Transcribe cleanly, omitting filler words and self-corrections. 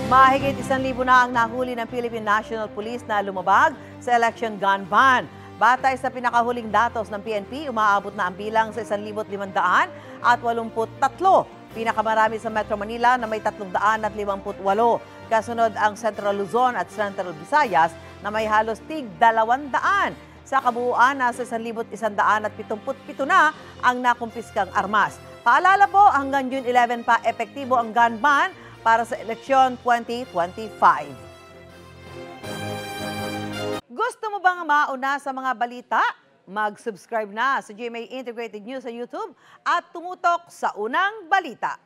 Mahigit 1,000 na ang nahuli ng Philippine National Police na lumabag sa election gun ban. Batay sa pinakahuling datos ng PNP, umaabot na ang bilang sa 1,583. Pinakamarami sa Metro Manila na may 358. Kasunod ang Central Luzon at Central Visayas na may halos tig 200. Sa kabuuan, nasa 1,177 na ang nakumpiskang armas. Paalala po, hanggang June 11 pa epektibo ang gun ban para sa eleksyon 2025. Gusto mo bang mauna sa mga balita? Mag-subscribe na sa GMA Integrated News sa YouTube at tumutok sa unang balita.